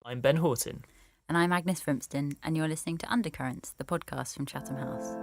I'm Ben Horton. And I'm Agnes Frimston, and you're listening to Undercurrents, the podcast from Chatham House.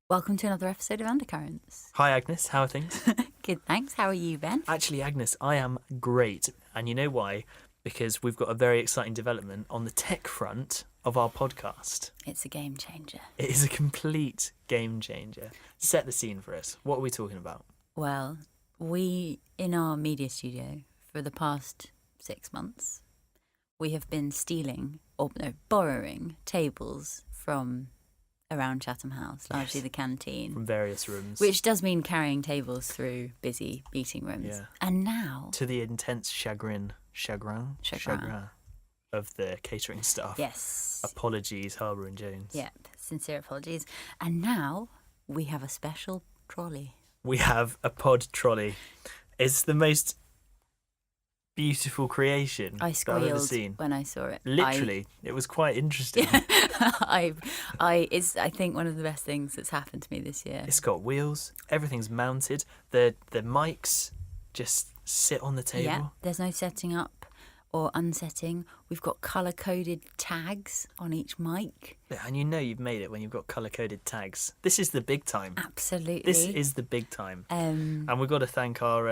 Welcome to another episode of Undercurrents. Hi Agnes, how are things? Good, thanks. How are you, Ben? Actually, Agnes, I am great. And you know why? Because we've got a very exciting development on the tech front of our podcast. It's a game changer. It is a complete game changer. Set the scene for us. What are we talking about? Well, we, in our media studio, for the past 6 months, we have been borrowing tables from around Chatham House, largely the canteen. From various rooms. Which does mean carrying tables through busy meeting rooms. Yeah. And now... to the intense chagrin of the catering staff. Yes. Apologies, Harbour and Jones. Yep, sincere apologies. And now we have a special trolley. We have a pod trolley. It's the most beautiful creation I that I've ever squealed seen. when I saw it. Literally, it was quite interesting. It's I think one of the best things that's happened to me this year. It's got wheels. Everything's mounted. The mics just sit on the table. Yeah, there's no setting up or unsetting. We've got colour-coded tags on each mic. Yeah, and you know you've made it when you've got colour-coded tags. This is the big time. Absolutely. This is the big time. And we've got to thank our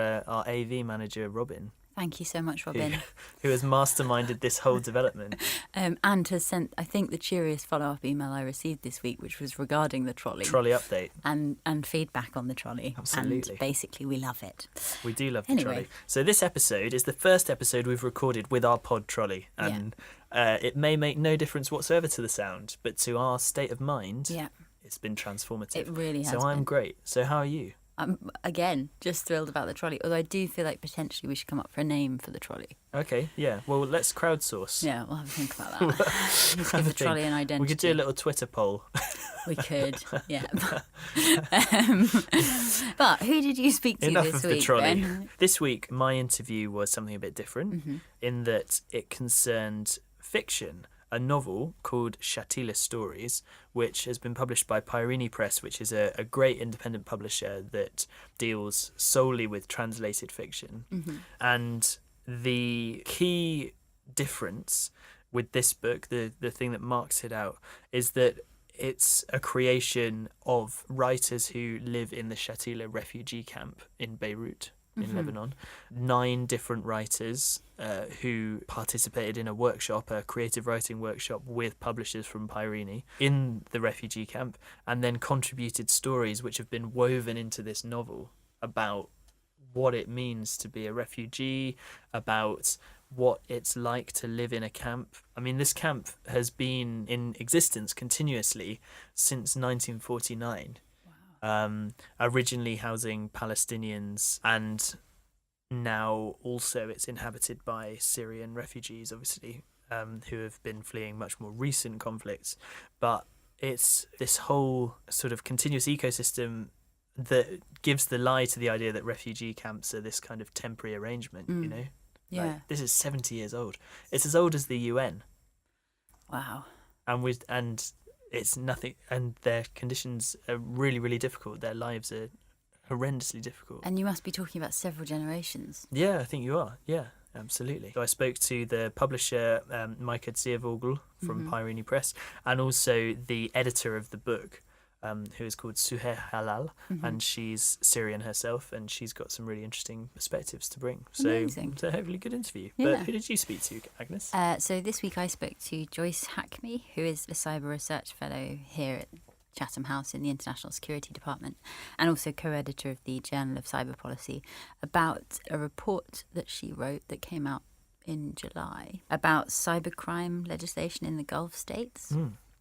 AV manager, Robin. Thank you so much, Robin. Who has masterminded this whole development. And has sent, I think, the cheeriest follow-up email I received this week, which was regarding the trolley. Trolley update. And feedback on the trolley. Absolutely. And basically, we love it. We do love the trolley. So this episode is the first episode we've recorded with our pod trolley. And it may make no difference whatsoever to the sound, but to our state of mind, it's been transformative. It really has So I'm great. So how are you? I'm, again, just thrilled about the trolley. Although I do feel like potentially we should come up for a name for the trolley. Okay, yeah. Well, let's crowdsource. Yeah, we'll have a think about that. Let's give the trolley an identity. We could do a little Twitter poll. We could, yeah. But who did you speak to Enough this of week, the trolley. Ben? This week, my interview was something a bit different in that it concerned fiction. A novel called Shatila Stories, which has been published by Peirene Press, which is a great independent publisher that deals solely with translated fiction. And the key difference with this book, the thing that marks it out, is that it's a creation of writers who live in the Shatila refugee camp in Beirut. In Lebanon, 9 different writers who participated in a workshop, a creative writing workshop with publishers from Peirene in the refugee camp, and then contributed stories which have been woven into this novel about what it means to be a refugee, about what it's like to live in a camp. I mean, this camp has been in existence continuously since 1949. Originally housing Palestinians, and now also it's inhabited by Syrian refugees, obviously, who have been fleeing much more recent conflicts. But it's this whole sort of continuous ecosystem that gives the lie to the idea that refugee camps are this kind of temporary arrangement, you know? Yeah. Like, this is 70 years old. It's as old as the UN. Wow. And it's nothing, and their conditions are really, really difficult. Their lives are horrendously difficult. And you must be talking about several generations. Yeah, I think you are. Yeah, absolutely. So I spoke to the publisher, Meike Ziervogel from Peirene Press, and also the editor of the book, who is called Suhir Helal, and she's Syrian herself, and she's got some really interesting perspectives to bring. Amazing. So hopefully good interview. Yeah. But who did you speak to, Agnes? So this week I spoke to Joyce Hakmeh, who is a cyber research fellow here at Chatham House in the International Security Department, and also co-editor of the Journal of Cyber Policy, about a report that she wrote that came out in July about cybercrime legislation in the Gulf states.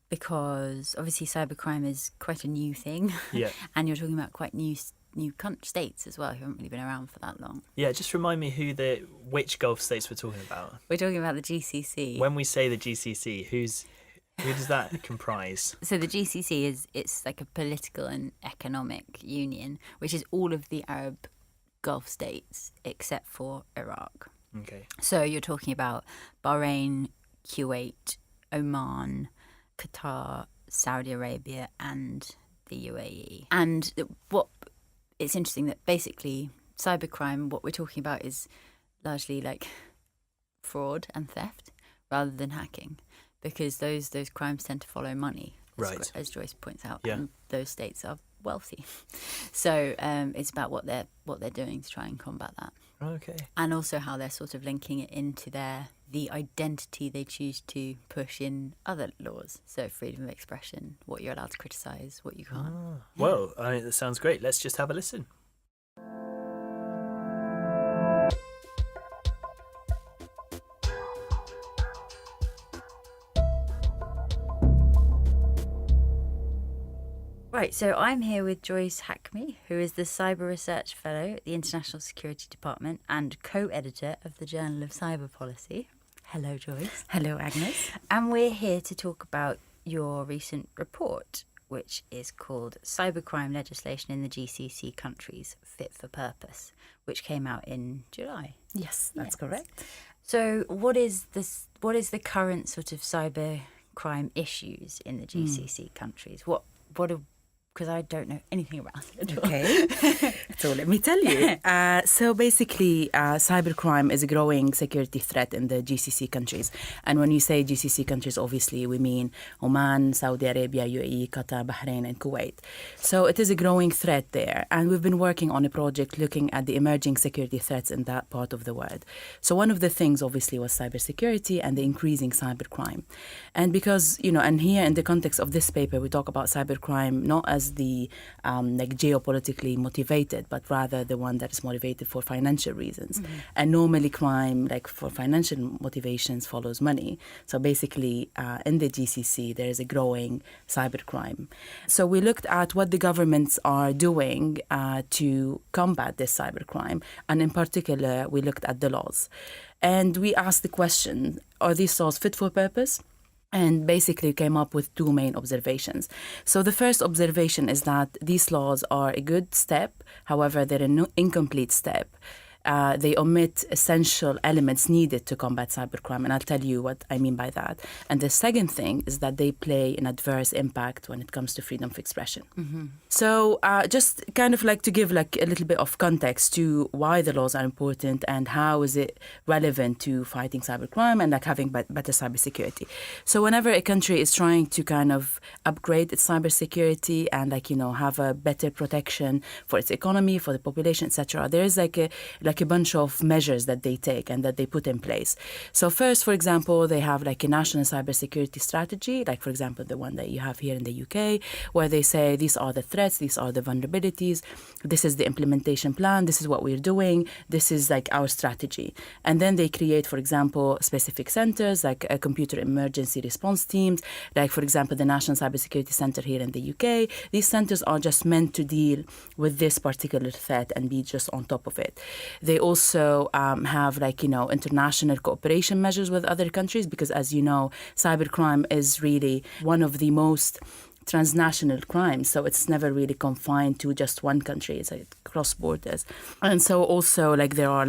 Because obviously cybercrime is quite a new thing. Yeah. And you're talking about quite new states as well, who haven't really been around for that long. Yeah, just remind me which Gulf states we're talking about. We're talking about the GCC. When we say the GCC, who does that comprise? So the GCC it's like a political and economic union, which is all of the Arab Gulf states except for Iraq. Okay. So you're talking about Bahrain, Kuwait, Oman, Qatar, Saudi Arabia and the UAE. And what it's interesting that basically cybercrime, what we're talking about is largely like fraud and theft rather than hacking, because those crimes tend to follow money, as Joyce points out, and those states are wealthy. So it's about what they're doing to try and combat that. Okay. And also how they're sort of linking it into the identity they choose to push in other laws. So freedom of expression, what you're allowed to criticise, what you can't. Well, that sounds great. Let's just have a listen. Right, so I'm here with Joyce Hakmeh, who is the Cyber Research Fellow at the International Security Department and co-editor of the Journal of Cyber Policy. Hello, Joyce. Hello, Agnes. And we're here to talk about your recent report, which is called Cybercrime Legislation in the GCC Countries, Fit for Purpose, which came out in July. Yes, that's correct. So what is the current sort of cybercrime issues in the GCC countries? What are, because I don't know anything about it. Okay, so let me tell you. So basically, cybercrime is a growing security threat in the GCC countries. And when you say GCC countries, obviously we mean Oman, Saudi Arabia, UAE, Qatar, Bahrain and Kuwait. So it is a growing threat there. And we've been working on a project looking at the emerging security threats in that part of the world. So one of the things obviously was cybersecurity and the increasing cybercrime. And because, and here in the context of this paper, we talk about cybercrime not as the like geopolitically motivated, but rather the one that is motivated for financial reasons. Mm-hmm. And normally crime, like for financial motivations, follows money. So basically in the GCC, there is a growing cybercrime. So we looked at what the governments are doing to combat this cybercrime. And in particular, we looked at the laws. And we asked the question, are these laws fit for purpose? And basically came up with two main observations. So the first observation is that these laws are a good step. However, they're an incomplete step. They omit essential elements needed to combat cybercrime, and I'll tell you what I mean by that. And the second thing is that they play an adverse impact when it comes to freedom of expression. Mm-hmm. So just kind of like to give like a little bit of context to why the laws are important and how is it relevant to fighting cybercrime and like having better cybersecurity. So whenever a country is trying to kind of upgrade its cybersecurity and have a better protection for its economy, for the population, etc., there is like a bunch of measures that they take and that they put in place. So first, for example, they have like a national cybersecurity strategy, like for example, the one that you have here in the UK, where they say these are the threats, these are the vulnerabilities, this is the implementation plan, this is what we're doing, this is like our strategy. And then they create, for example, specific centers like computer emergency response teams, like for example, the National Cybersecurity Center here in the UK. These centers are just meant to deal with this particular threat and be just on top of it. They also have international cooperation measures with other countries because, as you know, cybercrime is really one of the most transnational crimes. So it's never really confined to just one country. It's like cross borders. And so also there are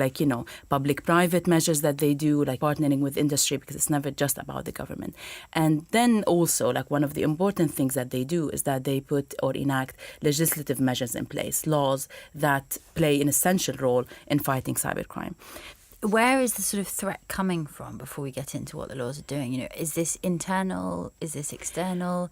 public-private measures that they do, like partnering with industry, because it's never just about the government. And then also one of the important things that they do is that they put or enact legislative measures in place, laws that play an essential role in fighting cybercrime. Where is the sort of threat coming from before we get into what the laws are doing? Is this internal? Is this external?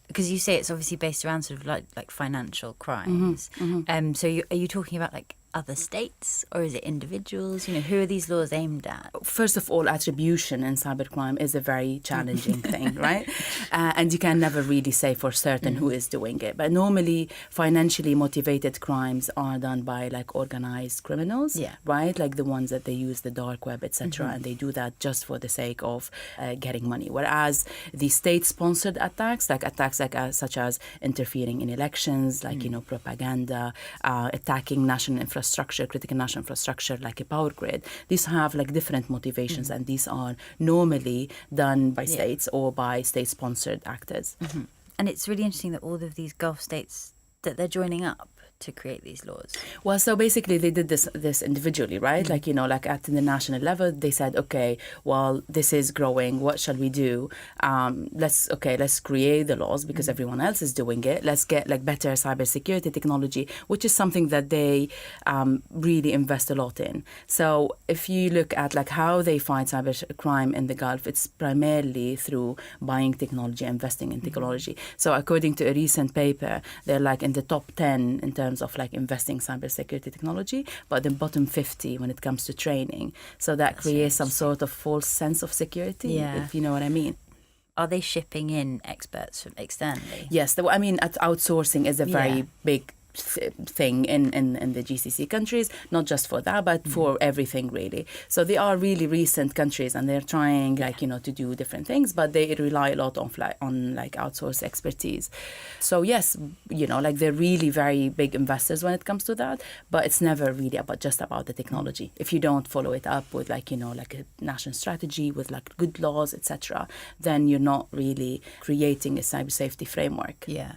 Because you say it's obviously based around sort of like financial crimes. Mm-hmm, mm-hmm. So are you talking about other states or is it individuals? Who are these laws aimed at? First of all, attribution in cybercrime is a very challenging thing, right? And you can never really say for certain who is doing it. But normally, financially motivated crimes are done by organized criminals, right? Like the ones that they use the dark web, etc. And they do that just for the sake of getting money. Whereas the state-sponsored attacks, such as interfering in elections, propaganda, attacking national infrastructure, critical national infrastructure, like a power grid, these have different motivations, and these are normally done by states or by state-sponsored actors. Mm-hmm. And it's really interesting that all of these Gulf states that they're joining up to create these laws? Well, so basically they did this individually, right? Like, like at the national level, they said, okay, well, this is growing. What shall we do? Let's create the laws because everyone else is doing it. Let's get like better cybersecurity technology, which is something that they really invest a lot in. So if you look at like how they fight cybercrime in the Gulf, it's primarily through buying technology, investing in technology. So according to a recent paper, they're like in the top 10 in terms of like investing cybersecurity technology, but the bottom 50 when it comes to training. So that creates some sort of false sense of security, if you know what I mean. Are they shipping in experts from externally? Yes, outsourcing is a very big thing in the GCC countries, not just for that, but for everything really. So they are really recent countries and they're trying to do different things, but they rely a lot on outsourced expertise. So yes, they're really very big investors when it comes to that, but it's never really just about the technology. If you don't follow it up with a national strategy with good laws, etc., then you're not really creating a cyber safety framework. Yeah.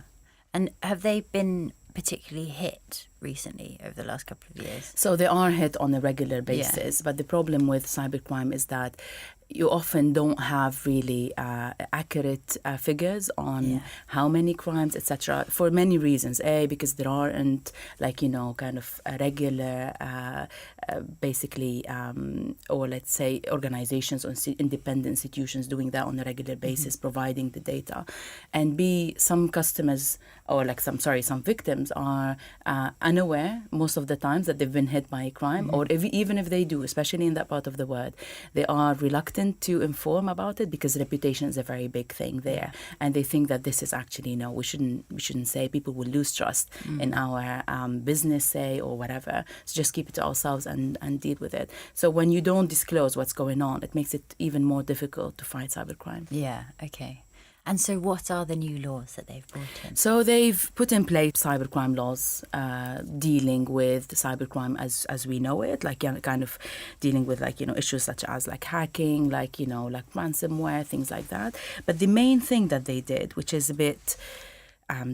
And have they been particularly hit recently over the last couple of years? So they are hit on a regular basis, but the problem with cybercrime is that you often don't have really accurate figures on how many crimes, etc., for many reasons. Because there aren't kind of a regular or let's say organizations or independent institutions doing that on a regular basis, providing the data. And B, some customers or some victims are unaware most of the times that they've been hit by a crime, or even if they do, especially in that part of the world, they are reluctant to inform about it because reputation is a very big thing there, and they think that this is actually we shouldn't say. People will lose trust in our business, say, or whatever. So just keep it to ourselves and deal with it. So when you don't disclose what's going on, it makes it even more difficult to fight cybercrime. Yeah. Okay. And so what are the new laws that they've brought in? So they've put in place cybercrime laws dealing with cybercrime as we know it, kind of dealing with issues such as hacking, ransomware, things like that. But the main thing that they did, which is a bit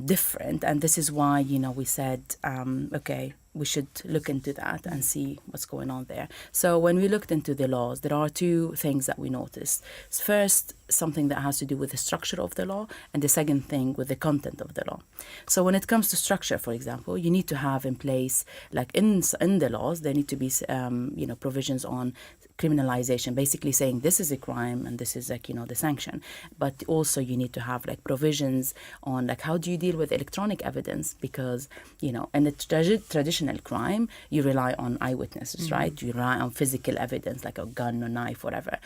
different, and this is why we said okay, we should look into that and see what's going on there. So when we looked into the laws, there are two things that we noticed. First, something that has to do with the structure of the law, and the second thing with the content of the law. So when it comes to structure, for example, you need to have in place, in the laws, there need to be provisions on criminalization, basically saying this is a crime and this is the sanction. But also you need to have provisions on how do you deal with electronic evidence, because in a traditional crime you rely on eyewitnesses, right? You rely on physical evidence like a gun or knife, whatever.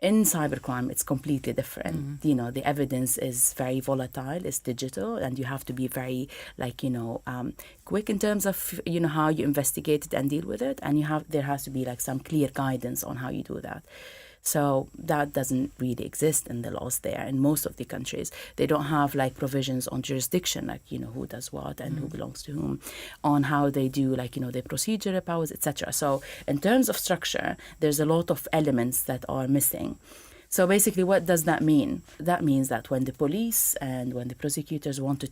In cybercrime, it's completely different. The evidence is very volatile, it's digital, and you have to be very, quick in terms of, how you investigate it and deal with it. And there has to be some clear guidance on how you do that. So that doesn't really exist in the laws there. In most of the countries, they don't have provisions on jurisdiction, who does what and who belongs to whom, on how they do their procedural powers, etc. So in terms of structure, there's a lot of elements that are missing. So basically, what does that mean? That means that when the police and when the prosecutors want to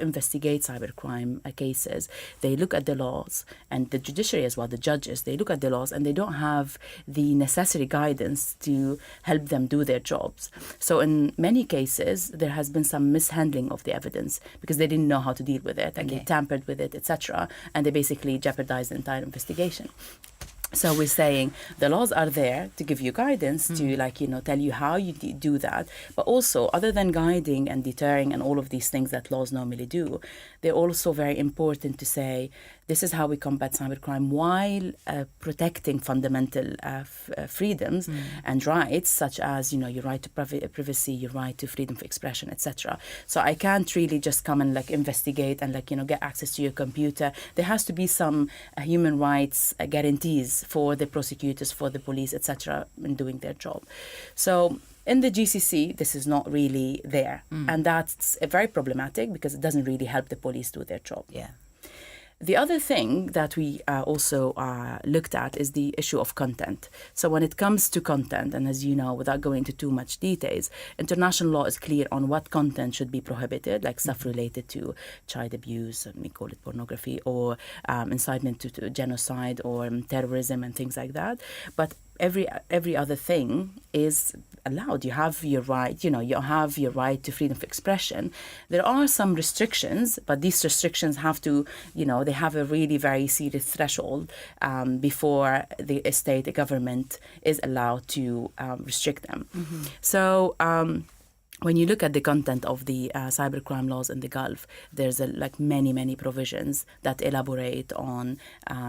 investigate cybercrime cases, they look at the laws, and the judiciary as well, the judges, they look at the laws and they don't have the necessary guidance to help them do their jobs. So in many cases, there has been some mishandling of the evidence because they didn't know how to deal with it, and they tampered with it, etc. And they basically jeopardized the entire investigation. So we're saying the laws are there to give you guidance, to tell you how you do that. But also, other than guiding and deterring and all of these things that laws normally do, they're also very important to say, this is how we combat cybercrime while protecting fundamental freedoms and rights, such as, your right to privacy, your right to freedom of expression, etc. So I can't really just come and investigate and get access to your computer. There has to be some human rights guarantees for the prosecutors, for the police, etc., in doing their job. So in the GCC, this is not really there. And that's very problematic because it doesn't really help the police do their job. Yeah. The other thing that we also looked at is the issue of content. So when it comes to content, and as you know, without going into too much details, international law is clear on what content should be prohibited, like stuff related to child abuse, and we call it pornography, or incitement to genocide or terrorism and things like that. But every other thing is allowed. You have your right, you have your right to freedom of expression. There are some restrictions, but these restrictions have to, they have a really very serious threshold before the state, the government is allowed to restrict them. Mm-hmm. So when you look at the content of the cybercrime laws in the Gulf, there's many provisions that elaborate on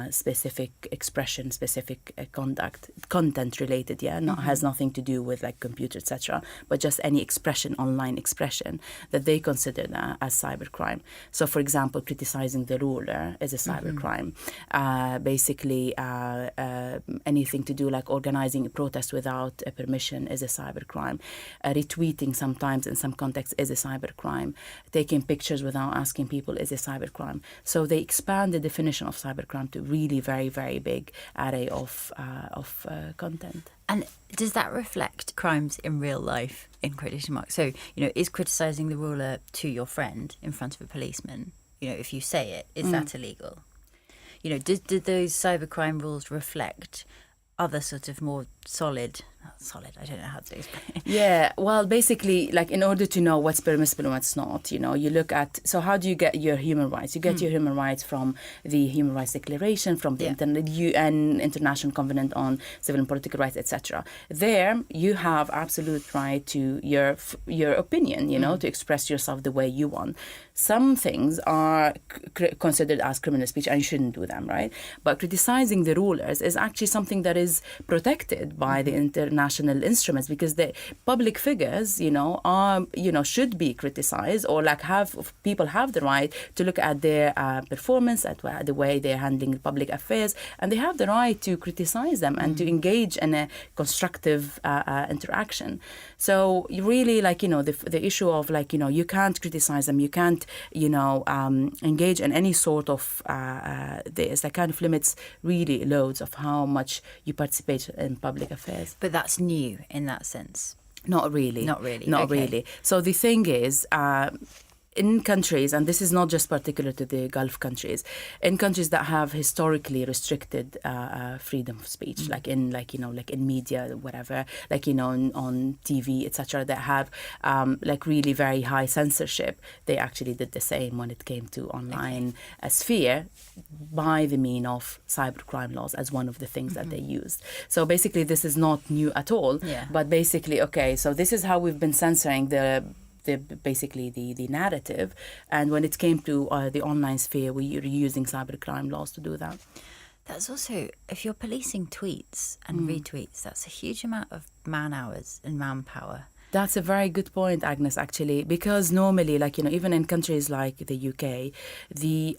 specific expression, specific content related, has nothing to do with like computer, etc., but just any expression, online expression that they consider as cybercrime. So, for example, criticizing the ruler is a cybercrime. Basically, anything to do like organizing a protest without a permission is a cybercrime. Retweeting sometimes in some contexts is a cybercrime. Taking pictures without asking people is a cybercrime. So they expand the definition of cybercrime to really very, very big array of content. And does that reflect crimes in real life, in quotation marks? So, is criticising the ruler to your friend in front of a policeman, if you say it, is that illegal? Did those cybercrime rules reflect other sort of more solid, I don't know how to explain it. Yeah, well, basically, like in order to know what's permissible and what's not, you look at, so how do you get your human rights? You get your human rights from the Human Rights Declaration, from the UN International Covenant on Civil and Political Rights, etc. There, you have absolute right to your opinion, to express yourself the way you want. Some things are considered as criminal speech and you shouldn't do them, right? But criticizing the rulers is actually something that is protected by the international instruments, because the public figures, should be criticized, or people have the right to look at their performance, at the way they're handling public affairs, and they have the right to criticize them and to engage in a constructive interaction. So you really, the issue of you can't criticize them, you can't engage in any sort of this, that kind of limits really loads of how much you participate in public affairs. But that's new in that sense. Not really. Not really. Not okay. really. So the thing is, in countries, and this is not just particular to the Gulf countries, in countries that have historically restricted freedom of speech, like in media, whatever, on TV, etc., that have really very high censorship, they actually did the same when it came to online sphere, by the mean of cybercrime laws as one of the things that they used. So basically, this is not new at all. Yeah. But basically, so this is how we've been censoring the narrative, and when it came to the online sphere, we were using cybercrime laws to do that. That's also, if you're policing tweets and retweets, that's a huge amount of man hours and manpower. That's a very good point, Agnes, actually, because normally, even in countries like the UK, the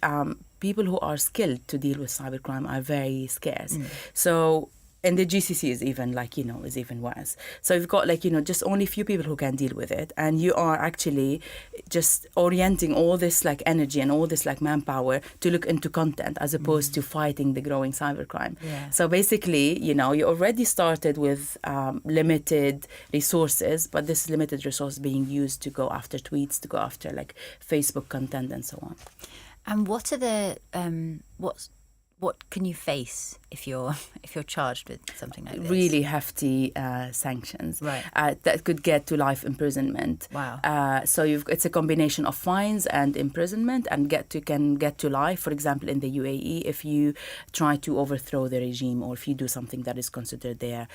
people who are skilled to deal with cybercrime are very scarce. So, and the GCC is even is even worse. So you've got just only a few people who can deal with it, and you are actually just orienting all this energy and all this manpower to look into content as opposed to fighting the growing cybercrime. Yeah. So basically, you already started with limited resources, but this limited resource being used to go after tweets, to go after Facebook content and so on. And what are the what can you face if you're charged with something like this? Really hefty sanctions, right? That could get to life imprisonment. Wow. So it's a combination of fines and imprisonment, and can get to life. For example, in the UAE, if you try to overthrow the regime, or if you do something that is considered there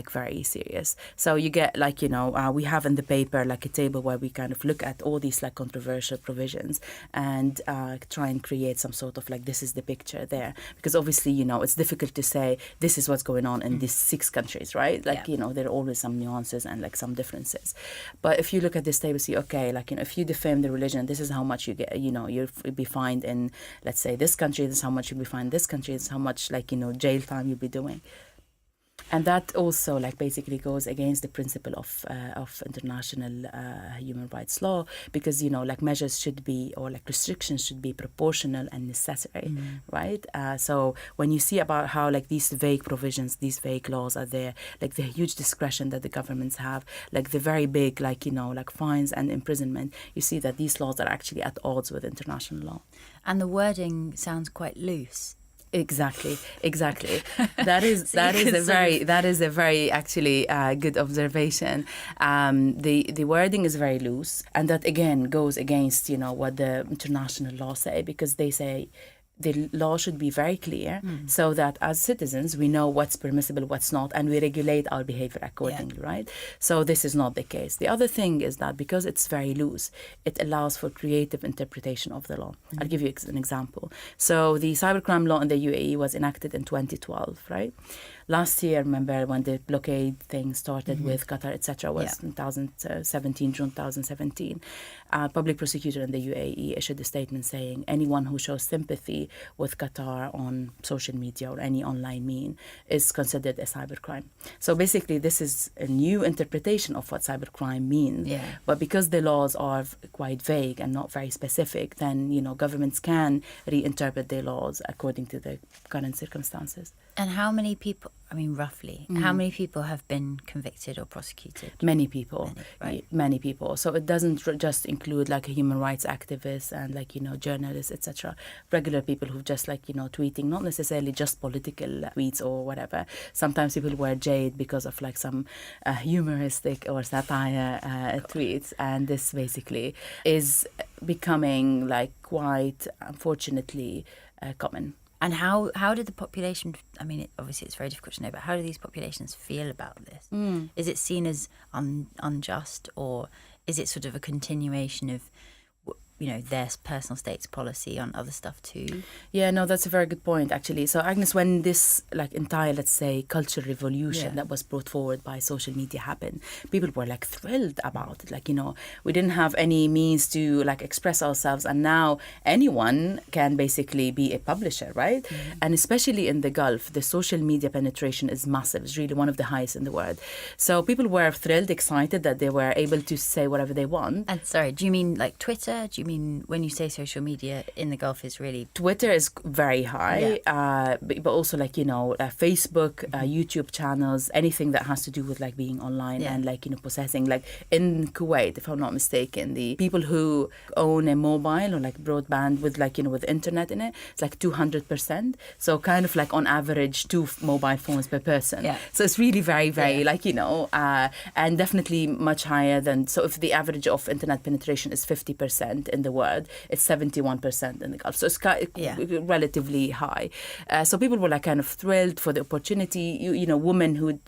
very serious. So you get we have in the paper a table where we kind of look at all these controversial provisions and try and create some sort of this is the picture there. Because obviously, it's difficult to say this is what's going on in these 6 countries, right? There are always some nuances and some differences. But if you look at this table, see, if you defame the religion, this is how much you get, you'll be fined in, let's say, this country, this is how much you'll be fined in this country, this is how much, jail time you'll be doing. And that also like basically goes against the principle of international human rights law, because like measures should be, or like restrictions should be proportional and necessary, right? So when you see about how like these vague provisions, these vague laws are there, like the huge discretion that the governments have, like the very big like like fines and imprisonment, you see that these laws are actually at odds with international law. And the wording sounds quite loose. Exactly. That is a very actually good observation. The wording is very loose, and that again goes against what the international law say, because they say the law should be very clear so that as citizens we know what's permissible, what's not, and we regulate our behavior accordingly, right? So this is not the case. The other thing is that because it's very loose, it allows for creative interpretation of the law. I'll give you an example. So the cybercrime law in the UAE was enacted in 2012, right? Last year, remember when the blockade thing started with Qatar, etc., was in 2017, June 2017. Public prosecutor in the UAE issued a statement saying anyone who shows sympathy with Qatar on social media or any online mean is considered a cybercrime. So basically, this is a new interpretation of what cybercrime means. Yeah. But because the laws are quite vague and not very specific, then governments can reinterpret their laws according to the current circumstances. And how many people, I mean, roughly, how many people have been convicted or prosecuted? Many people. Right. Many people. So it doesn't just include like human rights activists and like, journalists, etc. Regular people who just like, tweeting, not necessarily just political tweets or whatever. Sometimes people were jailed because of like some humoristic or satire tweets. And this basically is becoming like quite, unfortunately, common. And how did the population, I mean, obviously it's very difficult to know, but how do these populations feel about this? Is it seen as unjust, or is it sort of a continuation of, their personal state's policy on other stuff too? Yeah, no, that's a very good point, actually. So, Agnes, when this like entire, let's say, cultural revolution that was brought forward by social media happened, people were like thrilled about it. Like, we didn't have any means to like express ourselves, and now anyone can basically be a publisher, right? And especially in the Gulf, the social media penetration is massive. It's really one of the highest in the world. So people were thrilled, excited that they were able to say whatever they want. And sorry, do you mean like Twitter? Do you mean when you say social media in the Gulf is really... Twitter is very high, but also like, Facebook, YouTube channels, anything that has to do with like being online and like, possessing, like in Kuwait, if I'm not mistaken, the people who own a mobile or like broadband with like, with internet in it, it's like 200%. So kind of like on average 2 mobile phones per person. Yeah. So it's really very, very like, and definitely much higher than, so if the average of internet penetration is 50% in the world, it's 71% in the Gulf. So it's relatively high. So people were like kind of thrilled for the opportunity. Women who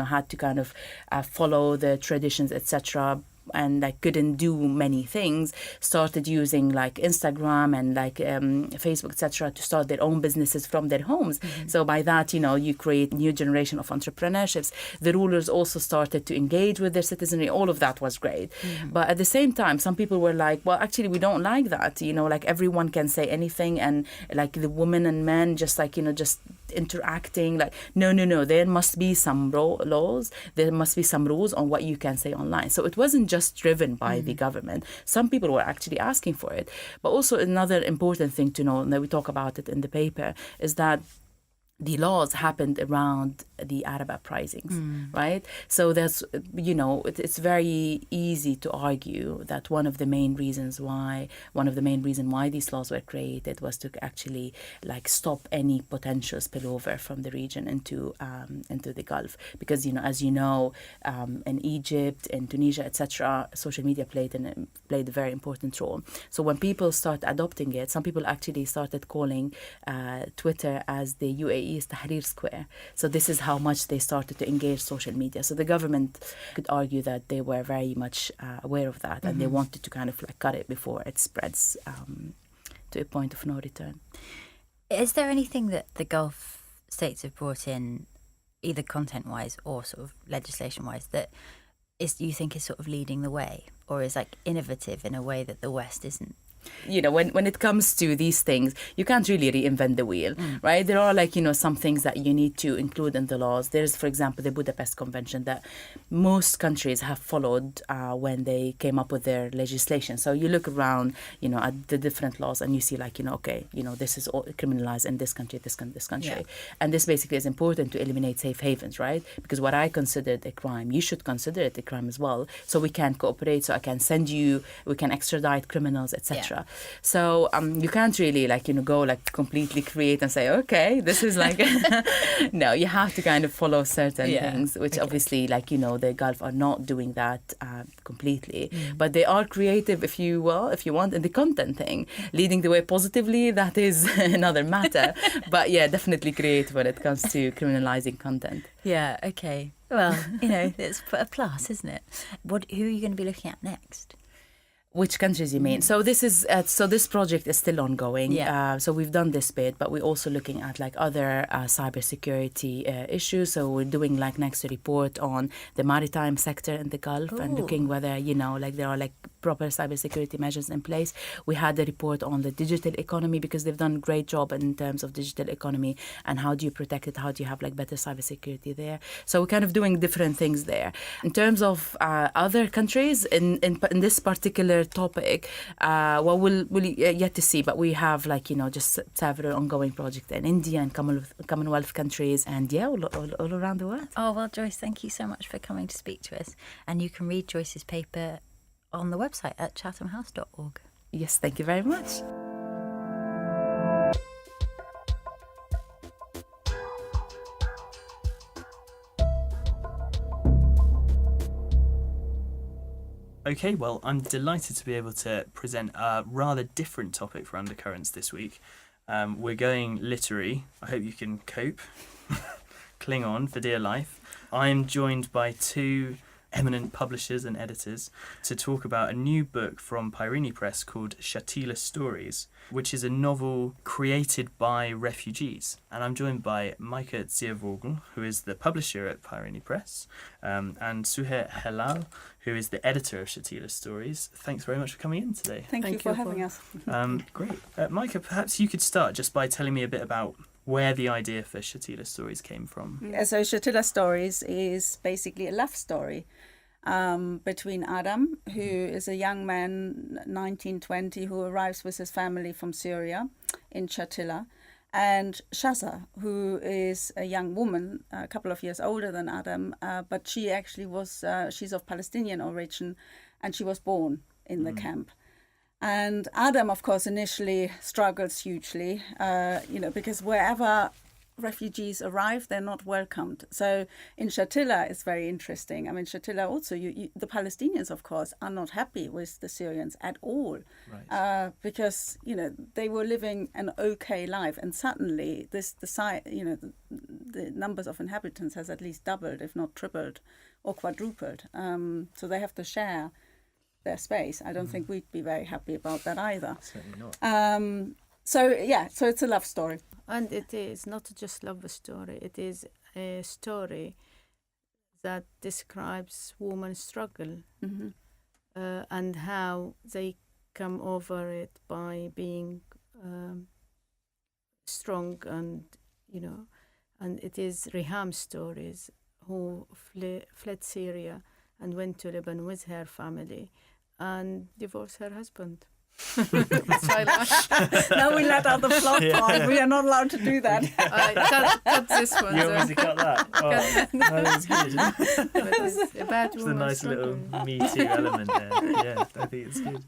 had to kind of follow the traditions, etc., and like couldn't do many things, started using like Instagram and like Facebook, etc., to start their own businesses from their homes. So by that, you create new generation of entrepreneurships. The rulers also started to engage with their citizenry. All of that was great. But at the same time, some people were like, well, actually, we don't like that. Like everyone can say anything, and like the women and men just like, just interacting. Like, no, there must be some laws. There must be some rules on what you can say online. So it wasn't just driven by the government. Some people were actually asking for it. But also another important thing to know, and that we talk about it in the paper, is that the laws happened around the Arab uprisings, right? So that's, it's very easy to argue that one of the main reasons why these laws were created was to actually like stop any potential spillover from the region into the Gulf. Because, as in Egypt, in Tunisia, etc., social media played a very important role. So when people start adopting it, some people actually started calling Twitter as the UAE's Tahrir Square. So this is how much they started to engage social media. So the government could argue that they were very much aware of that, and they wanted to kind of like cut it before it spreads to a point of no return. Is there anything that the Gulf states have brought in, either content-wise or sort of legislation-wise, that you think is sort of leading the way, or is like innovative in a way that the West isn't? when it comes to these things, you can't really reinvent the wheel, right? There are some things that you need to include in the laws. There's, for example, the Budapest Convention that most countries have followed when they came up with their legislation. So you look around, at the different laws and you see this is all criminalized in this country, this country. Yeah. And this basically is important to eliminate safe havens, right? Because what I considered a crime, you should consider it a crime as well. So we can cooperate, so I can send you, we can extradite criminals, etc. Yeah. So you can't really go completely create and say, okay, this is no, you have to kind of follow certain things, which obviously the Gulf are not doing that completely. But they are creative if you want, in the content thing. Leading the way positively, that is another matter. But yeah, definitely creative when it comes to criminalizing content. Yeah, okay. Well, it's a plus, isn't it? Who are you going to be looking at next? Which countries you mean? So this is this project is still ongoing. Yeah. So we've done this bit, but we're also looking at other cybersecurity issues. So we're doing next a report on the maritime sector in the Gulf. Ooh. And looking whether there are proper cybersecurity measures in place. We had a report on the digital economy because they've done a great job in terms of digital economy and how do you protect it? How do you have better cybersecurity there? So we're kind of doing different things there. In terms of other countries in this particular topic, we'll yet to see, but we have just several ongoing projects in India and Commonwealth countries and all around the world. Oh well, Joyce, thank you so much for coming to speak to us, and you can read Joyce's paper on the website at chathamhouse.org. Yes, thank you very much. Okay, well, I'm delighted to be able to present a rather different topic for Undercurrents this week. We're going literary. I hope you can cope. Cling on for dear life. I'm joined by two eminent publishers and editors to talk about a new book from Peirene Press called Shatila Stories, which is a novel created by refugees. And I'm joined by Meike Ziervogel, who is the publisher at Peirene Press, and Suhir Helal, who is the editor of Shatila Stories. Thanks very much for coming in today. Thank you for having us. Great. Meike, perhaps you could start just by telling me a bit about where the idea for Shatila Stories came from. Yeah, so Shatila Stories is basically a love story between Adam, who is a young man, 1920, who arrives with his family from Syria in Shatila, and Shaza, who is a young woman, a couple of years older than Adam, but she actually she's of Palestinian origin, and she was born in the camp. And Adam, of course, initially struggles hugely, because wherever refugees arrive, they're not welcomed. So in Shatila, it's very interesting. I mean, Shatila also, the Palestinians, of course, are not happy with the Syrians at all, right. Because they were living an okay life, and suddenly the numbers of inhabitants has at least doubled, if not tripled, or quadrupled. So they have to share their space. I don't think we'd be very happy about that either. Certainly not. So it's a love story. And it is not just love story. It is a story that describes women's struggle and how they come over it by being strong, and and it is Riham's stories, who fled Syria and went to Lebanon with her family and divorced her husband. Now we let out the plot part. We are not allowed to do that. Cut this one. You obviously cut that. Oh, no, that was good. But it's a bad It's a nice little Me Too element there. Yeah, I think it's good.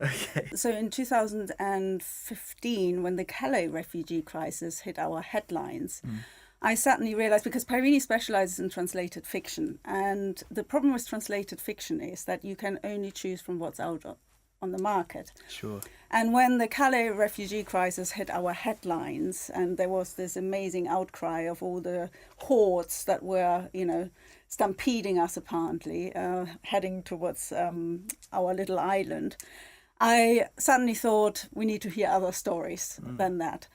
Okay. So in 2015, when the Calais refugee crisis hit our headlines, I suddenly realized, because Peirene specializes in translated fiction, and the problem with translated fiction is that you can only choose from what's out on the market. Sure. And when the Calais refugee crisis hit our headlines, and there was this amazing outcry of all the hordes that were, stampeding us apparently, heading towards our little island, I suddenly thought we need to hear other stories than that.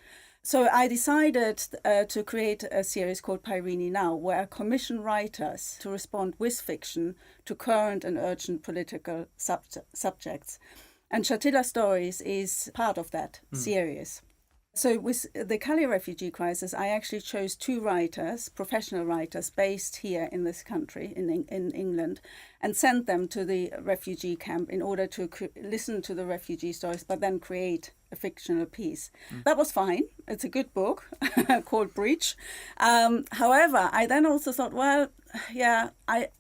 So I decided to create a series called Peirene Now, where I commission writers to respond with fiction to current and urgent political subjects. And Shatila Stories is part of that series. So with the Calais refugee crisis, I actually chose 2 writers, professional writers, based here in this country, in England, and sent them to the refugee camp in order to listen to the refugee stories, but then create a fictional piece. That was fine. It's a good book called Breach. However, I then also thought, well, yeah,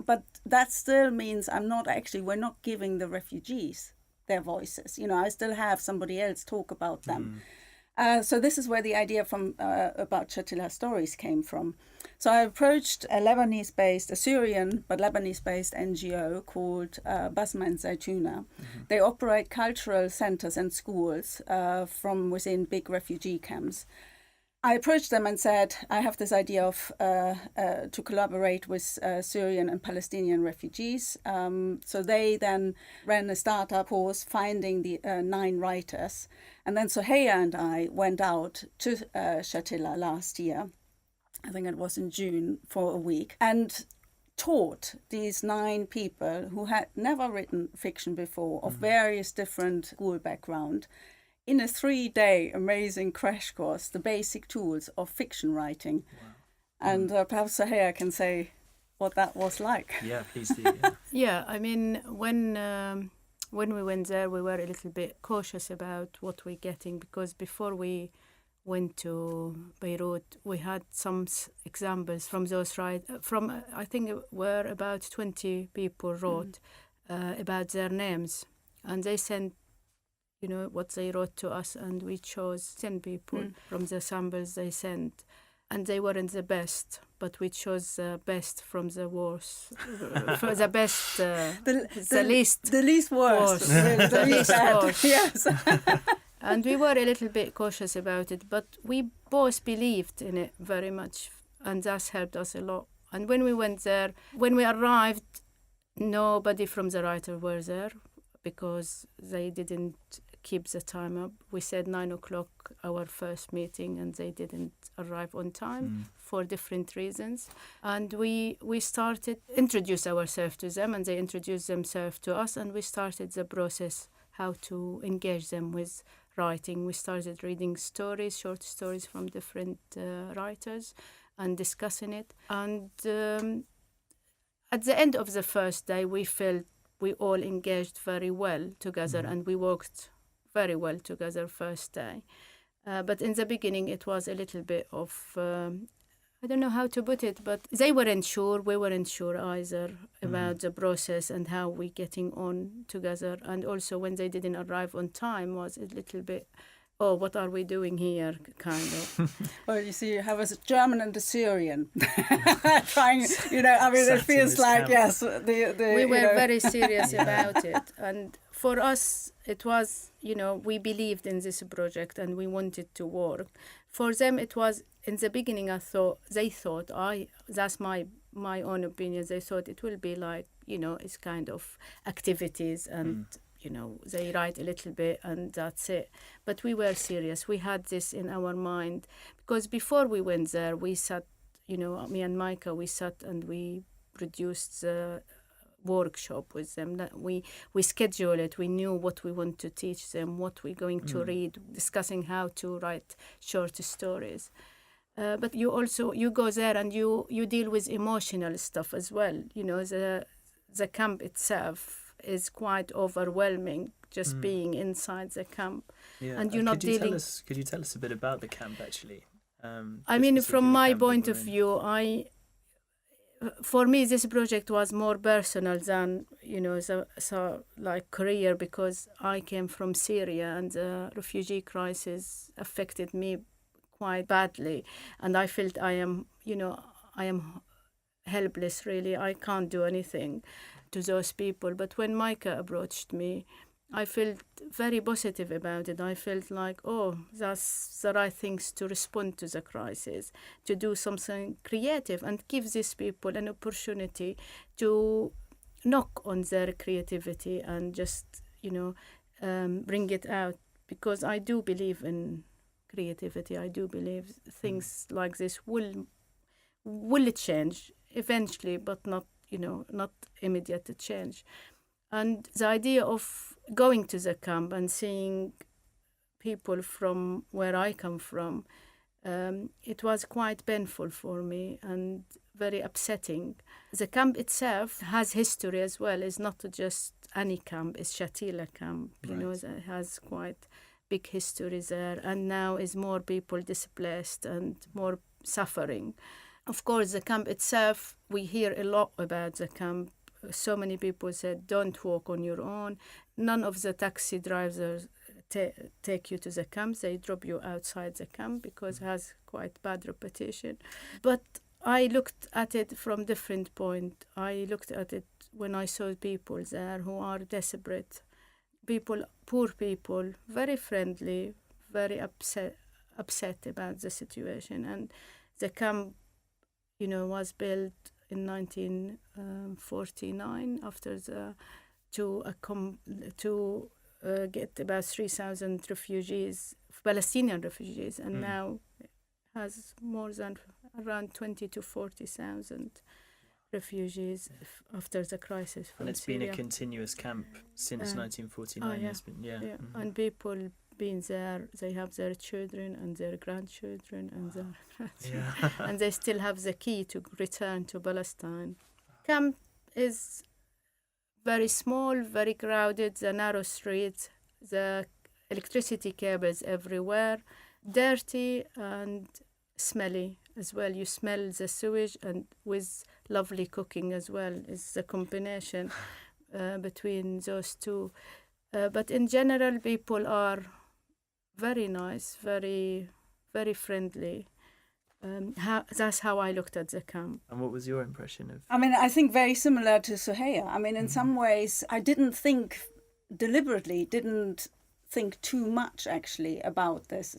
but that still means we're not giving the refugees their voices. I still have somebody else talk about them. So this is where the idea from about Shatila Stories came from. So I approached a Syrian but Lebanese-based NGO called Basma and Zaytuna. They operate cultural centers and schools from within big refugee camps. I approached them and said, I have this idea of to collaborate with Syrian and Palestinian refugees. So they then ran a startup course finding the 9 writers. And then Suhir and I went out to Shatila last year. I think it was in June, for a week, and taught these 9 people who had never written fiction before, of various different school background, in a 3-day amazing crash course, the basic tools of fiction writing. Wow. And perhaps Suhir can say what that was like. Yeah, please do. Yeah, Yeah, I mean, when we went there, we were a little bit cautious about what we're getting, because before we went to Beirut, we had some examples from those I think it were about 20 people wrote about their names, and they sent what they wrote to us, and we chose 10 people from the samples they sent, and they weren't the best, but we chose the best from the worst, for the best, the least worst. The least bad. Yes. And we were a little bit cautious about it, but we both believed in it very much, and that helped us a lot. And when we went there, when we arrived, nobody from the writer were there, because they didn't keep the time up. We said 9:00 our first meeting, and they didn't arrive on time for different reasons. And we started introduce ourselves to them, and they introduced themselves to us, and we started the process how to engage them with writing. We started reading short stories from different writers, and discussing it. And at the end of the first day, we felt we all engaged very well together, and we worked very well together first day. But in the beginning, it was a little bit of, I don't know how to put it, but they weren't sure, we weren't sure either about the process and how we getting on together. And also when they didn't arrive on time was a little bit, oh, what are we doing here, kind of. Well, you see, you have a German and a Syrian trying, it feels like, yes. We were very serious about it. And for us, it was, we believed in this project and we wanted to work. For them, it was, in the beginning, they thought, that's my own opinion, they thought it will be like, it's kind of activities and, they write a little bit and that's it. But we were serious. We had this in our mind, because before we went there, we sat, me and Meike, we sat and we produced the workshop with them. We scheduled it. We knew what we want to teach them, what we're going to read, discussing how to write short stories. But you go there and you deal with emotional stuff as well. The camp itself is quite overwhelming, just being inside the camp. Yeah. And you're not dealing. Could you tell us a bit about the camp actually? I mean, from my point of view, for me, this project was more personal than, like career, because I came from Syria and the refugee crisis affected me quite badly. And I felt I am helpless, really. I can't do anything to those people. But when Meike approached me, I felt very positive about it. I felt like, that's the right things to respond to the crisis, to do something creative and give these people an opportunity to knock on their creativity and just, bring it out. Because I do believe in creativity. I do believe things like this will change eventually, but not immediate change. And the idea of going to the camp and seeing people from where I come from, it was quite painful for me and very upsetting. The camp itself has history as well. It's not just any camp, it's Shatila camp. You know, it has quite big history there, and now is more people displaced and more suffering. Of course, the camp itself, we hear a lot about the camp. So many people said, don't walk on your own. None of the taxi drivers take you to the camp. They drop you outside the camp because it has quite bad reputation. But I looked at it from different point. I looked at it when I saw people there who are desperate. People, poor people, very friendly, very upset about the situation. And the camp, you know, was built in 1949 after to get about 3,000 refugees, Palestinian refugees, and now has more than around 20 to 40,000 refugees after the crisis from And it's Syria. been a continuous camp since 1949. yeah. It's been, And people being there, they have their children and their grandchildren and their grandchildren, and they still have the key to return to Palestine. Camp is very small, very crowded, the narrow streets, the electricity cables everywhere, dirty and smelly as well. You smell the sewage, and with lovely cooking as well. It's the combination between those two. But in general, people are very nice, very, very friendly. That's how I looked at the camp. And what was your impression of? I mean, I think very similar to Suhir. I mean, in some ways, I didn't think too much actually about this,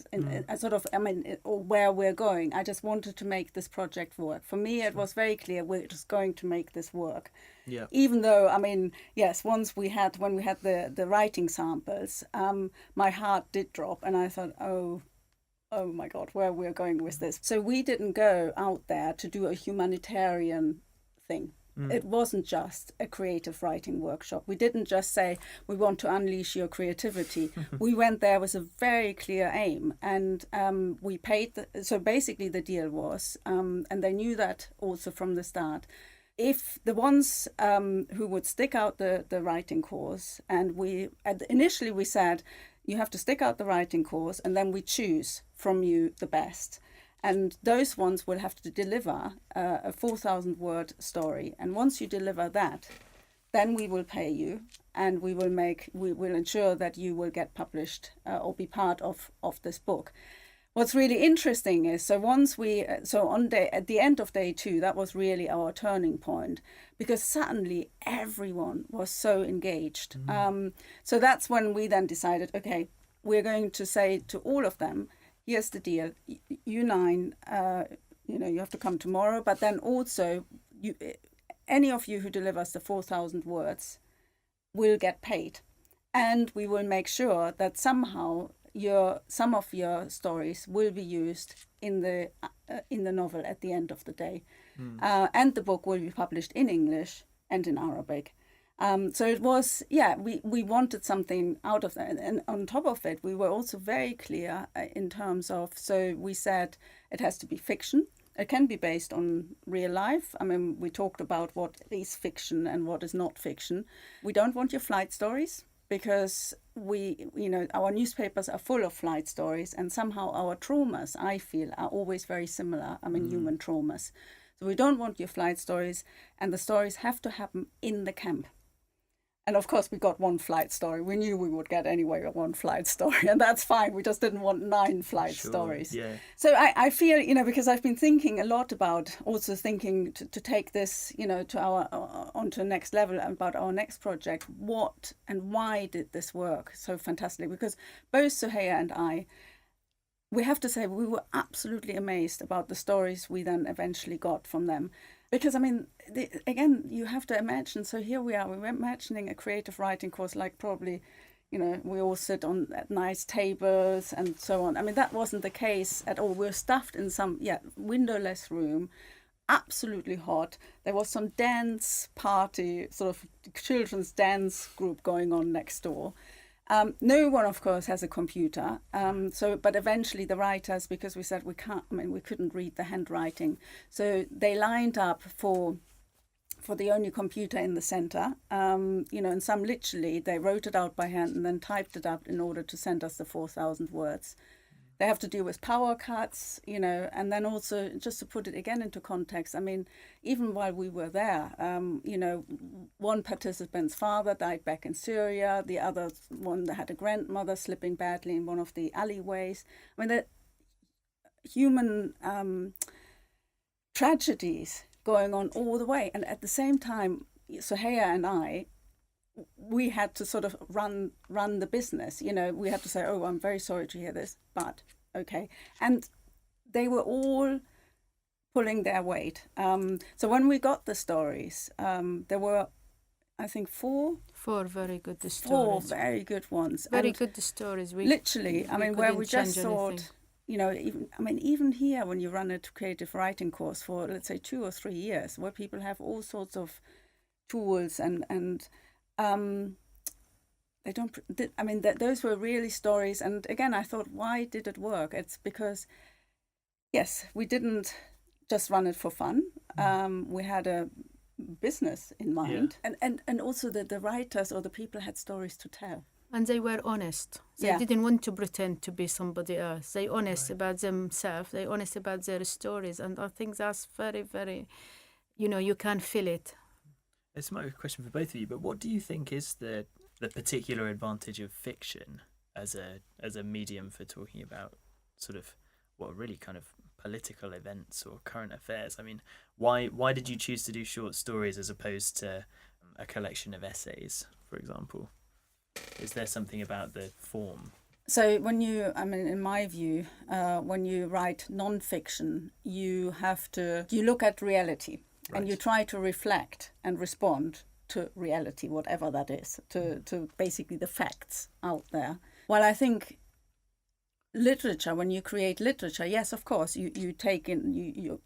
or where we're going. I just wanted to make this project work. For me, it was very clear we're just going to make this work. Yeah. Even though, I mean, yes, when we had the writing samples, my heart did drop, and I thought, oh my God, where we're going with this. So we didn't go out there to do a humanitarian thing. It wasn't just a creative writing workshop. We didn't just say, we want to unleash your creativity. We went there with a very clear aim, and we paid. So basically the deal was, and they knew that also from the start, if the ones who would stick out the writing course, and initially we said, you have to stick out the writing course, and then we choose from you the best. And those ones will have to deliver a 4,000-word story. And once you deliver that, then we will pay you, and we will ensure that you will get published or be part of this book. What's really interesting is, at the end of day 2, that was really our turning point, because suddenly everyone was so engaged. So that's when we then decided, okay, we're going to say to all of them, here's the deal. You 9, you have to come tomorrow, but then also any of you who delivers the 4,000 words will get paid. And we will make sure that somehow some of your stories will be used in the novel at the end of the day. And the book will be published in English and in Arabic. So it was, we wanted something out of that. And on top of it, we were also very clear in terms of, so we said it has to be fiction. It can be based on real life. I mean, we talked about what is fiction and what is not fiction. We don't want your flight stories, because our newspapers are full of flight stories, and somehow our traumas, I feel, are always very similar. I mean, human traumas. So we don't want your flight stories, and the stories have to happen in the camp. And of course, we got one flight story. We knew we would get anyway one flight story, and that's fine. We just didn't want 9 flight stories. Yeah. So I feel, because I've been thinking a lot about, also thinking to take this, to onto the next level about our next project. What and why did this work so fantastically? Because both Suhir and I, we have to say, we were absolutely amazed about the stories we then eventually got from them. Because, I mean, again, you have to imagine, so here we are, we're imagining a creative writing course like probably, we all sit at nice tables and so on. I mean, that wasn't the case at all. We're stuffed in some, windowless room, absolutely hot. There was some dance party, sort of children's dance group going on next door. No one, of course, has a computer. But eventually the writers, because we said we couldn't read the handwriting, so they lined up for the only computer in the center. And some literally they wrote it out by hand and then typed it up in order to send us the 4,000 words. They have to deal with power cuts, and then also, just to put it again into context, even while we were there, one participant's father died back in Syria, the other one that had a grandmother slipping badly in one of the alleyways. The human tragedies going on all the way. And at the same time, Suhir and I, we had to sort of run the business. We had to say, oh, I'm very sorry to hear this, but okay. And they were all pulling their weight. So when we got the stories, there were, I think, four very good stories. Four very good ones. Very and good stories. Literally, where we just thought, even here, when you run a creative writing course for, let's say, 2 or 3 years, where people have all sorts of tools and they don't. Those were really stories. And again, I thought, why did it work? It's because, yes, we didn't just run it for fun. We had a business in mind, and also the writers or the people had stories to tell. And they were honest. They didn't want to pretend to be somebody else. They honest about themselves. They honest about their stories. And I think that's very, very, you can feel it. This might be a question for both of you, but what do you think is the particular advantage of fiction as a medium for talking about sort of what are really kind of political events or current affairs? Why did you choose to do short stories as opposed to a collection of essays, for example? Is there something about the form? So when in my view, when you write non-fiction, you look at reality. Right. And you try to reflect and respond to reality, whatever that is, to basically the facts out there. Well, I think literature, when you create literature, yes, of course, you take in, you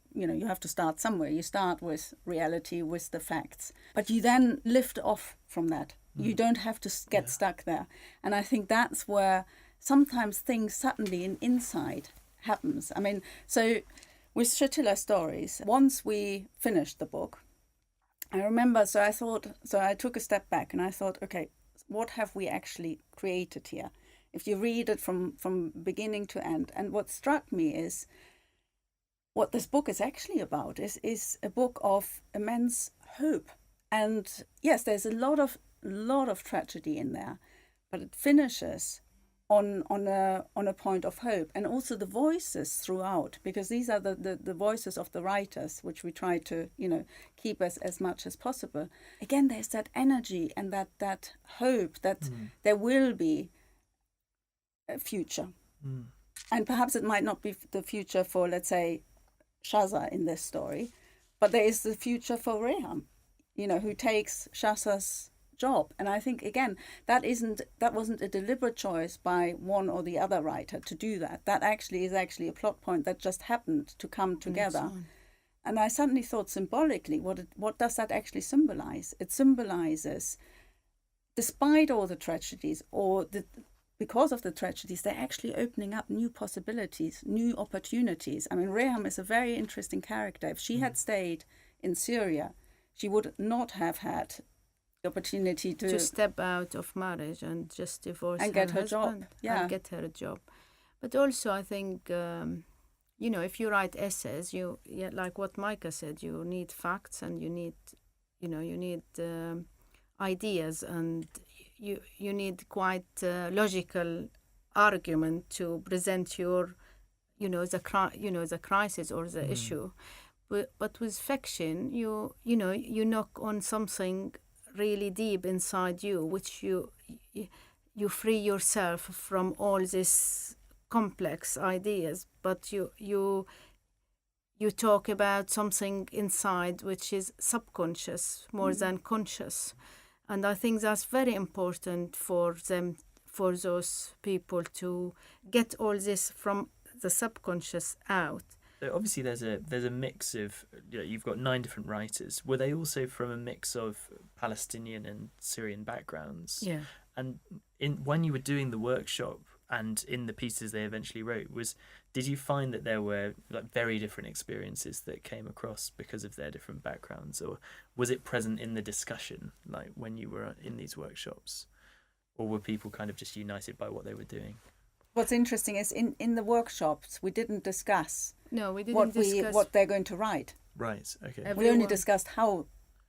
have to start somewhere. You start with reality, with the facts, but you then lift off from that. You don't have to get stuck there. And I think that's where sometimes things suddenly inside happens. So with Shatila Stories, once we finished the book, I remember, so I took a step back and I thought, okay, what have we actually created here? If you read it from beginning to end. And what struck me is what this book is actually about is a book of immense hope. And yes, there's a lot of tragedy in there, but it finishes on a point of hope, and also the voices throughout, because these are the voices of the writers, which we try to keep as much as possible. Again, there's that energy and that hope that there will be a future, and perhaps it might not be the future for, let's say, Shaza in this story, but there is the future for Reham, who takes Shaza's job. And I think, again, that wasn't a deliberate choice by one or the other writer to do that. That is a plot point that just happened to come together. And I suddenly thought, symbolically, what does that actually symbolize? It symbolizes, despite all the tragedies, because of the tragedies, they're actually opening up new possibilities, new opportunities. Reham is a very interesting character. If she had stayed in Syria, she would not have had the opportunity to step out of marriage and just divorce and get her job. And get her a job. But also, I think, if you write essays, like what Meike said, you need facts and you need ideas, and you need quite logical argument to present your, the crisis or the issue. But with fiction, you knock on something really deep inside you, which you free yourself from all these complex ideas, but you talk about something inside which is subconscious more than conscious. And I think that's very important for those people to get all this from the subconscious out So obviously, there's a mix of, you've got 9 different writers. Were they also from a mix of Palestinian and Syrian backgrounds? Yeah. And when you were doing the workshop and in the pieces they eventually wrote, did you find that there were like very different experiences that came across because of their different backgrounds, or was it present in the discussion, like when you were in these workshops, or were people kind of just united by what they were doing? What's interesting is in the workshops we didn't discuss No, we didn't discuss what they're going to write. Right. Okay. We only everyone discussed how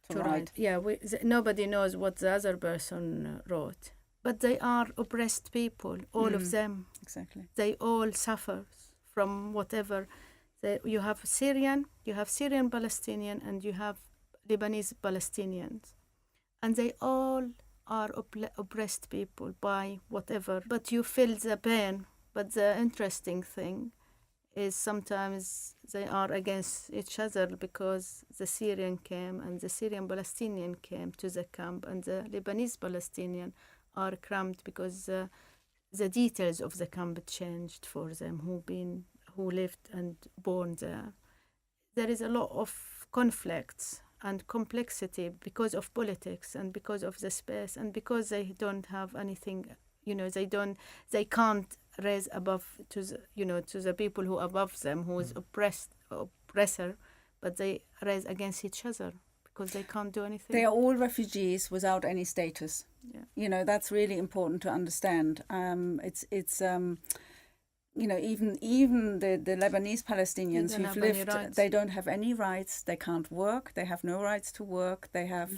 to write. Yeah, nobody knows what the other person wrote. But they are oppressed people, all of them. Exactly. They all suffer from whatever. You have Syrian Palestinian, and you have Lebanese Palestinians. And they all are oppressed people by whatever. But you feel the pain. But the interesting thing is sometimes they are against each other because the Syrian came and the Syrian Palestinian came to the camp, and the Lebanese Palestinian are cramped because the details of the camp changed for them who lived and born there. There is a lot of conflicts and complexity because of politics and because of the space and because they don't have anything, they can't raise above to the people who above them, who is oppressor, but they raise against each other because they can't do anything. They are all refugees without any status. Yeah. That's really important to understand. Even the Lebanese Palestinians who've lived, they don't have any rights. They can't work. They have no rights to work. They have,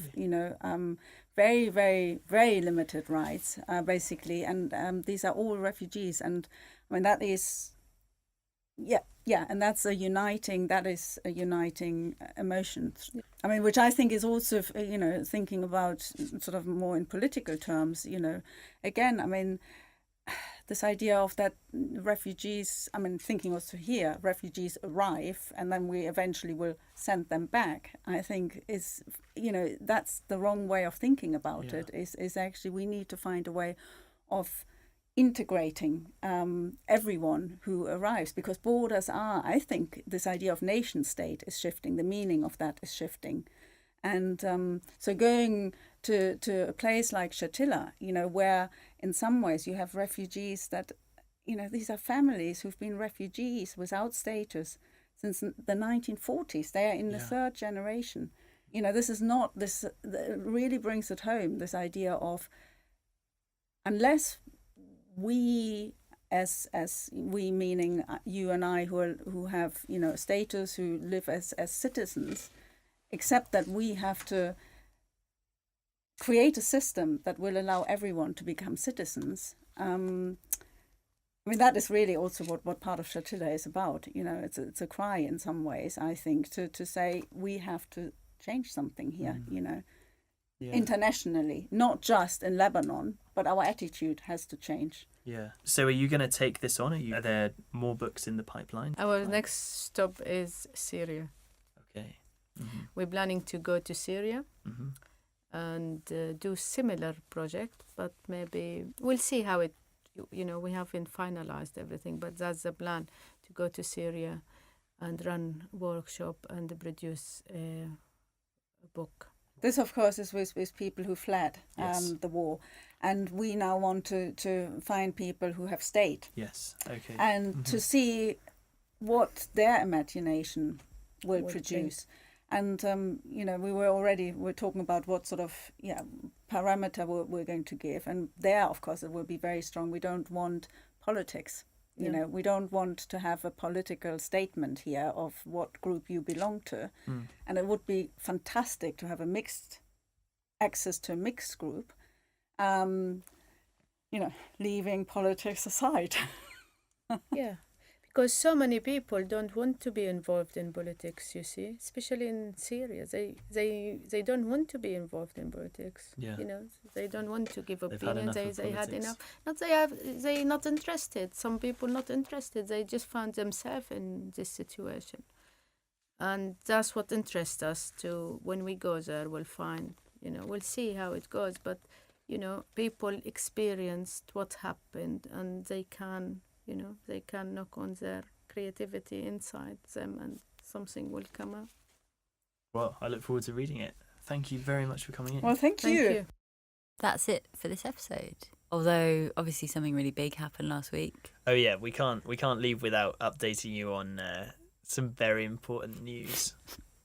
very, very, very limited rights, basically. And these are all refugees. And I mean, that is, and that's a uniting emotion. I mean, which I think is also, thinking about sort of more in political terms, again, I mean, this idea of that refugees, I mean, thinking also here, refugees arrive and then we eventually will send them back, I think is, that's the wrong way of thinking about it, is actually we need to find a way of integrating everyone who arrives, because borders are, I think, this idea of nation state is shifting, the meaning of that is shifting. And so going to a place like Shatila, where in some ways you have refugees that, these are families who've been refugees without status since the 1940s. They are in the third generation. This is not, this really brings it home, this idea of unless we, as we meaning you and I who have, status, who live as citizens, except that we have to create a system that will allow everyone to become citizens. I mean, that is really also what part of Shatila is about. It's a cry in some ways, I think, to say we have to change something here, internationally, not just in Lebanon, but our attitude has to change. Yeah. So are you going to take this on? Are there more books in the pipeline? Our next stop is Syria. Okay. Mm-hmm. We're planning to go to Syria and do similar project, but maybe we'll see how it, we haven't finalized everything, but that's the plan, to go to Syria and run workshop and produce a book. This, of course, is with people who fled the war. And we now want to find people who have stayed. Yes, okay. And to see what their imagination will produce. And, we're talking about what sort of parameter we're going to give. And there, of course, it will be very strong. We don't want politics. We don't want to have a political statement here of what group you belong to. And it would be fantastic to have access to a mixed group, leaving politics aside. Yeah, because so many people don't want to be involved in politics, you see, especially in Syria. They don't want to be involved in politics. Yeah. They don't want to give They've opinions. They had politics. enough. They're not interested. Some people not interested. They just found themselves in this situation. And that's what interests us too. When we go there, we'll find, we'll see how it goes. But, people experienced what happened and they can knock on their creativity inside them, and something will come out. Well, I look forward to reading it. Thank you very much for coming in. Well, thank Thank you. you. That's it for this episode. Although obviously something really big happened last week. Oh yeah, we can't leave without updating you on some very important news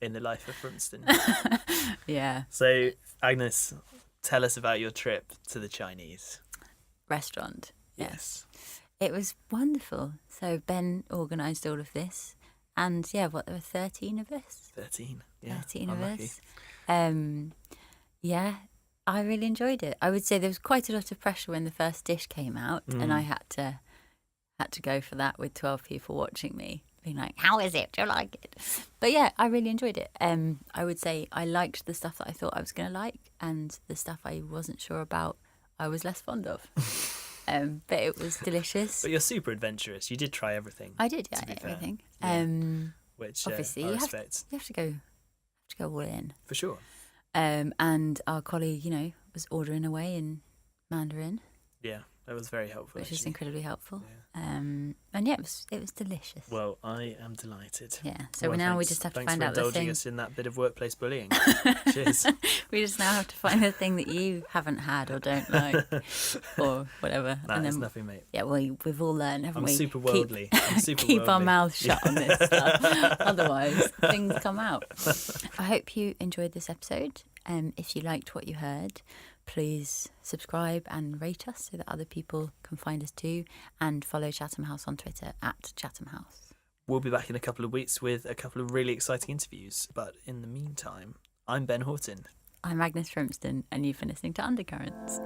in the life of Frumston. Yeah. So, Agnes, tell us about your trip to the Chinese. Restaurant. Yes. It was wonderful. So Ben organised all of this. And yeah, there were 13 of us? 13. Yeah. 13 of unlucky. us. Yeah, I really enjoyed it. I would say there was quite a lot of pressure when the first dish came out, and I had to go for that with 12 people watching me, being like, "How is it? Do you like it?" But yeah, I really enjoyed it. I would say I liked the stuff that I thought I was going to like, and the stuff I wasn't sure about, I was less fond of. But it was delicious. But you're super adventurous. You did try everything. I did, yeah, to be fair. everything. Yeah. Which Obviously, I you have respect. to go all in. For sure. And our colleague, was ordering away in Mandarin, Yeah, that was very helpful. which was actually. incredibly helpful. Yeah. And yeah, it was delicious. Well, I am delighted. Yeah. So Well, now we thanks- just have to thanks find for out the indulging thing. us in that bit of workplace bullying. Cheers. We just now have to find the thing that you haven't had or don't like, or whatever. That and is then, nothing, mate. yeah, well, we've all learned, haven't I'm we? super worldly. I'm super Keep our worldly. mouths shut on this stuff. Otherwise, things come out. I hope you enjoyed this episode. If you liked what you heard, please subscribe and rate us so that other people can find us too. And follow Chatham House on Twitter @Chatham House. We'll be back in a couple of weeks with a couple of really exciting interviews. But in the meantime, I'm Ben Horton. I'm Agnes Frumston, and you've been listening to Undercurrents.